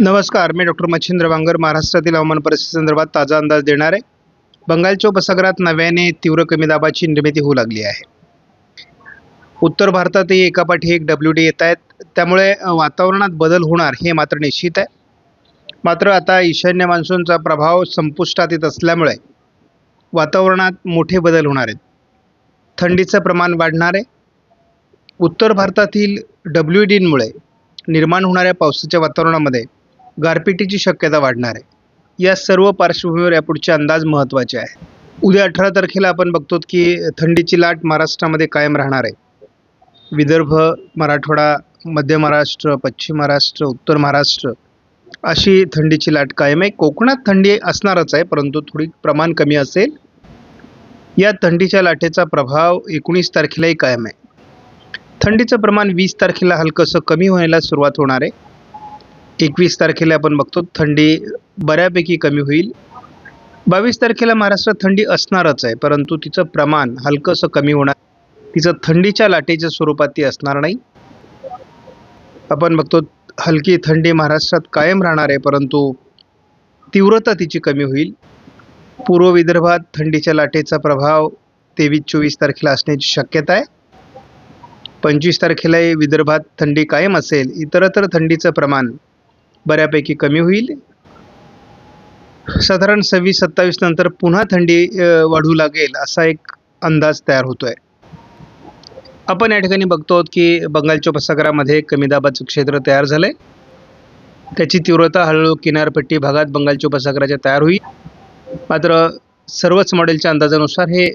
नमस्कार, मी डॉक्टर मच्छिंद्र वांगर महाराष्ट्रातील हवामान परिस्थितीसंदर्भात ताजा अंदाज देणार आहे. बंगालच्या उपसागरात नव्याने तीव्र कमी दाबाची निर्मिती होऊ लागली आहे. उत्तर भारतातही एकापाठी एक WD येत आहेत. त्यामुळे वातावरणात बदल होणार हे मात्र निश्चित आहे. मात्र आता ईशान्य मान्सूनचा प्रभाव संपुष्टात येत असल्यामुळे वातावरणात मोठे बदल होणार आहेत. थंडीचं प्रमाण वाढणार आहे. उत्तर भारतातील WDमुळे निर्माण होणाऱ्या पावसाच्या वातावरणामध्ये गारपिटीची शक्यता वाढणार आहे. या सर्व पार्श्वभूमीवर यापुढचे अंदाज महत्त्वाचे आहे. उद्या 18 तारखेला आपण बघतो की थंडीची लाट महाराष्ट्रामध्ये कायम राहणार आहे. विदर्भ, मराठवाडा, मध्य महाराष्ट्र, पश्चिम महाराष्ट्र, उत्तर महाराष्ट्र अशी थंडीची लाट कायम आहे. कोकणात थंडी असणारच आहे, परंतु थोडी प्रमाण कमी असेल. या थंडीच्या लाटेचा प्रभाव 19 तारखेलाही कायम आहे. थंडीचं प्रमाण 20 तारखेला हलकंसं कमी व्हायला सुरुवात होणार आहे. 21 तारखेला आपण बघतो थंडी बऱ्यापैकी कमी होईल. 22 तारखेला महाराष्ट्रात थंडी असणारच आहे, परंतु तिचं प्रमाण हलकंसं कमी होणार. तिचं थंडीच्या लाटेच्या स्वरूपात ती असणार नाही. आपण बघतो हलकी थंडी महाराष्ट्रात कायम राहणार आहे, परंतु तीव्रता तिची कमी होईल. पूर्व विदर्भात थंडीच्या लाटेचा प्रभाव 23-24 तारखेला असण्याची शक्यता आहे. 25 तारखेलाही विदर्भात थंडी कायम असेल. इतरत्र थंडीचं प्रमाण बऱ्यापैकी कमी होईल. साधारण 26-27 नंतर पुन्हा थंडी वाढू लागेल असा एक अंदाज तयार होतोय. आपण या ठिकाणी बघतो की बंगालच्या उपसागरामध्ये कमी दाबाचं क्षेत्र तयार झालंय. त्याची तीव्रता हळूहळू किनारपट्टी भागात बंगालच्या उपसागराच्या तयार होईल. मात्र सर्वच मॉडेलच्या अंदाजानुसार हे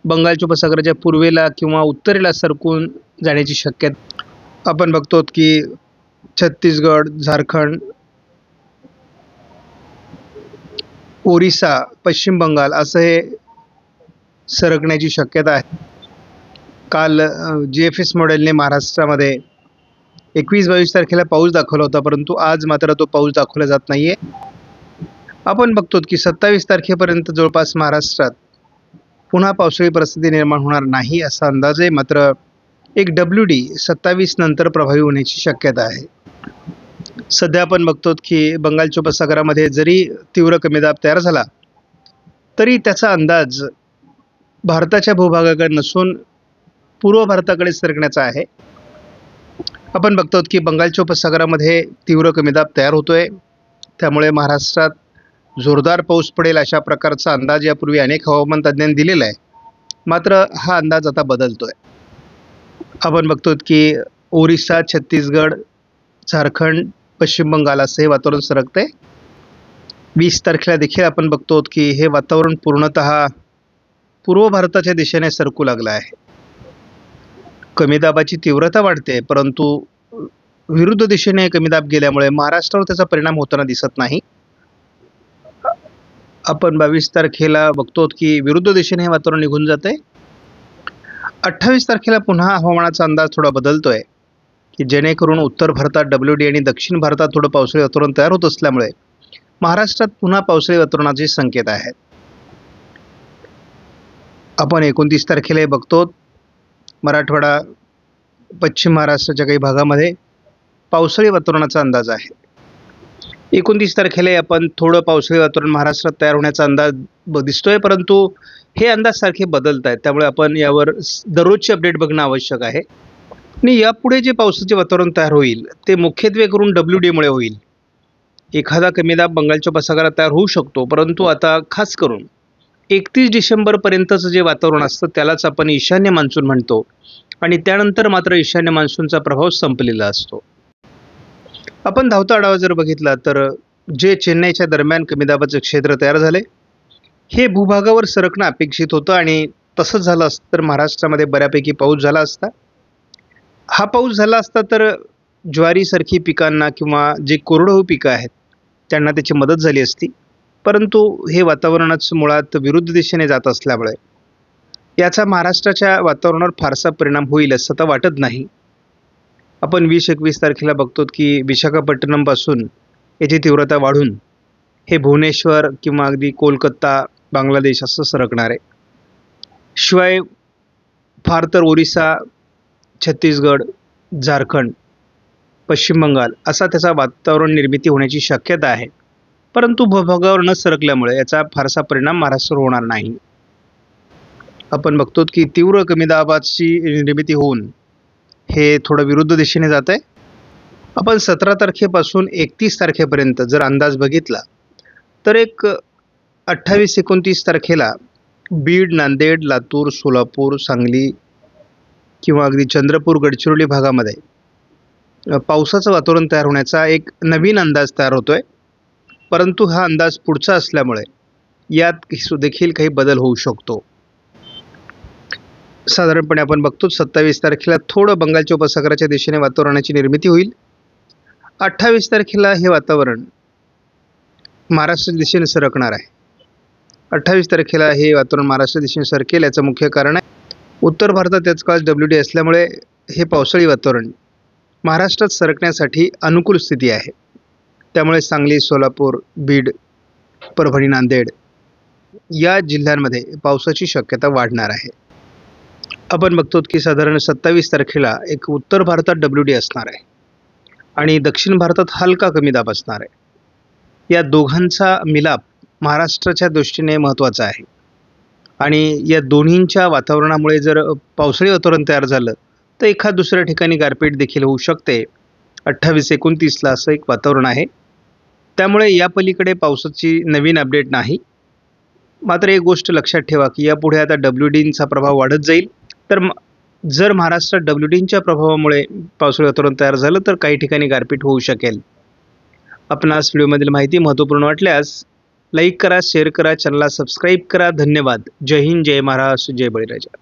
बंगालच्या उपसागराच्या पूर्वेला किंवा उत्तरेला सरकून जाण्याची शक्यता आपण बघतो की छत्तीसगड, झारखंड, ओरिसा, पश्चिम बंगाल असं हे सरकण्याची शक्यता आहे. काल GFS मॉडेलने महाराष्ट्रामध्ये 21-22 तारखेला पाऊस दाखवला होता, परंतु आज मात्र तो पाऊस दाखवला जात नाहीये. आपण बघतो की 27 तारखेपर्यंत जवळपास महाराष्ट्रात पुन्हा पावसाळी परिस्थिती निर्माण होणार नाही असा अंदाज आहे. मात्र एक WD 27 नंतर प्रभावी होण्याची शक्यता आहे. सध्या आपण बघतो की बंगालच्या उपसागरामध्ये जरी तीव्र कमी दाब तयार झाला तरी त्याचा अंदाज भारताच्या भूभागाकडे नसून पूर्व भारताकडे सरकण्याचा आहे. आपण बघतो की बंगालच्या उपसागरामध्ये तीव्र कमी दाब तयार होतोय. त्यामुळे महाराष्ट्रात जोरदार पाऊस पडेल अशा प्रकारचा अंदाज यापूर्वी अनेक हवामान तज्ज्ञांनी दिलेला आहे. मात्र हा अंदाज आता बदलतोय. आपण बघतो की ओरिसा, छत्तीसगड, झारखंड, पश्चिम बंगाल असं हे वातावरण सरकतंय. 20 तारखेला देखील आपण बघतो की हे वातावरण पूर्णतः पूर्व भारताच्या दिशेने सरकू लागलं आहे. कमी दाबाची तीव्रता वाढते, परंतु विरुद्ध दिशेने कमी दाब गेल्यामुळे महाराष्ट्रावर त्याचा परिणाम होताना दिसत नाही. आपण 22 तारखेला बघतो की विरुद्ध दिशेने हे वातावरण निघून जाते. 28 तारखेला पुन्हा हवामानाचा अंदाज थोडा बदलतोय की जेणेकरून उत्तर भारतात WD आणि दक्षिण भारतात थोडं पावसाळी वातावरण तयार होत असल्यामुळे महाराष्ट्रात पुन्हा पावसाळी वातावरणाचे संकेत आहेत. आपण 29 तारखेला बघतो मराठवाडा, पश्चिम महाराष्ट्राच्या काही भागामध्ये पावसाळी वातावरणाचा अंदाज आहे. 29 तारखेला आपण थोडं पावसाळी वातावरण महाराष्ट्रात तयार होण्याचा अंदाज दिसतोय, परंतु हे अंदाज सारखे बदलत आहेत. त्यामुळे आपण यावर दररोजची अपडेट बघणं आवश्यक आहे. आणि यापुढे जे पावसाचे वातावरण तयार होईल ते मुख्यत्वे करून WDमुळे होईल. एखादा कमी दाब बंगालच्या उपसागरात तयार होऊ शकतो, परंतु आता खास करून 31 डिसेंबरपर्यंतचं जे वातावरण असतं त्यालाच आपण ईशान्य मान्सून म्हणतो आणि त्यानंतर मात्र ईशान्य मान्सूनचा प्रभाव संपलेला असतो. आपण धावता आढावा जर बघितला तर जे चेन्नईच्या दरम्यान कमी दाबाचं क्षेत्र तयार झाले हे भूभागावर सरकणं अपेक्षित होतं आणि तसंच झालं असतं तर महाराष्ट्रामध्ये बऱ्यापैकी पाऊस झाला असता. हा पाऊस झाला असता तर ज्वारीसारखी पिकांना किंवा जे कोरडवाहू पिकं आहेत त्यांना त्याची मदत झाली असती. परंतु हे वातावरणच मुळात विरुद्ध दिशेने जात असल्यामुळे याचा महाराष्ट्राच्या वातावरणावर फारसा परिणाम होईल असं तर वाटत नाही. आपण 20-21 तारखेला बघतो की विशाखापट्टणमपासून याची तीव्रता वाढून हे भुवनेश्वर किंवा अगदी कोलकाता, बांगलादेश असं सरकणार आहे. शिवाय फार तर ओरिसा, छत्तीसगड, झारखंड पश्चिम बंगाल असा त्याचा वातावरण निर्मिती होण्याची शक्यता आहे. परंतु भूभागावर न सरकल्यामुळे याचा फारसा परिणाम महाराष्ट्रावर होणार नाही. आपण बघतो की तीव्र कमी दाबाची निर्मिती होऊन हे थोडं विरुद्ध दिशेने जात आहे. आपण 17 तारखेपासून 31 तारखेपर्यंत जर अंदाज बघितला तर एक 28-29 तारखेला बीड, नांदेड, लातूर, सोलापूर, सांगली किंवा अगदी चंद्रपूर, गडचिरोली भागामध्ये पावसाचं वातावरण तयार होण्याचा एक नवीन अंदाज तयार होतोय. परंतु हा अंदाज पुढचा असल्यामुळे यात देखील काही बदल होऊ शकतो. साधारणपणे आपण बघतो 27 तारखेला थोडं बंगालच्या उपसागराच्या दिशेने वातावरणाची निर्मिती होईल. 28 तारखेला हे वातावरण महाराष्ट्र दिशेने सरकणार आहे. 28 तारखेला हे वातावरण महाराष्ट्र दिशेने सरकेल. याचं मुख्य कारण आहे उत्तर भारतात त्याच काळात WD असल्यामुळे हे पावसाळी वातावरण महाराष्ट्रात सरकण्यासाठी अनुकूल स्थिती आहे. त्यामुळे सांगली, सोलापूर, बीड, परभणी, नांदेड या जिल्ह्यांमध्ये पावसाची शक्यता वाढणार आहे. आपण बघतो की साधारण 27 तारखेला एक उत्तर भारतात WD असणार आहे आणि दक्षिण भारतात हलका कमी दाब असणार आहे. या दोघांचा मिलाप महाराष्ट्राच्या दृष्टीने महत्त्वाचा आहे आणि या दोन्हींच्या वातावरणामुळे जर पावसाळी वातावरण तयार झालं तर एखाद दुसऱ्या ठिकाणी गारपीट देखील होऊ शकते. 28-29ला असं एक वातावरण आहे. त्यामुळे या पलीकडे पावसाची नवीन अपडेट नाही. मात्र एक गोष्ट लक्षात ठेवा की यापुढे आता WDचा प्रभाव वाढत जाईल. तर जर महाराष्ट्रात WDच्या प्रभावामुळे पावसाळी वातावरण तयार झालं तर काही ठिकाणी गारपीट होऊ शकेल. आपणास व्हिडिओमधील माहिती महत्त्वपूर्ण वाटल्यास लाईक करा, शेअर करा, चॅनलला सबस्क्राईब करा. धन्यवाद. जय हिंद, जय महाराष्ट्र, जय बळीराजा.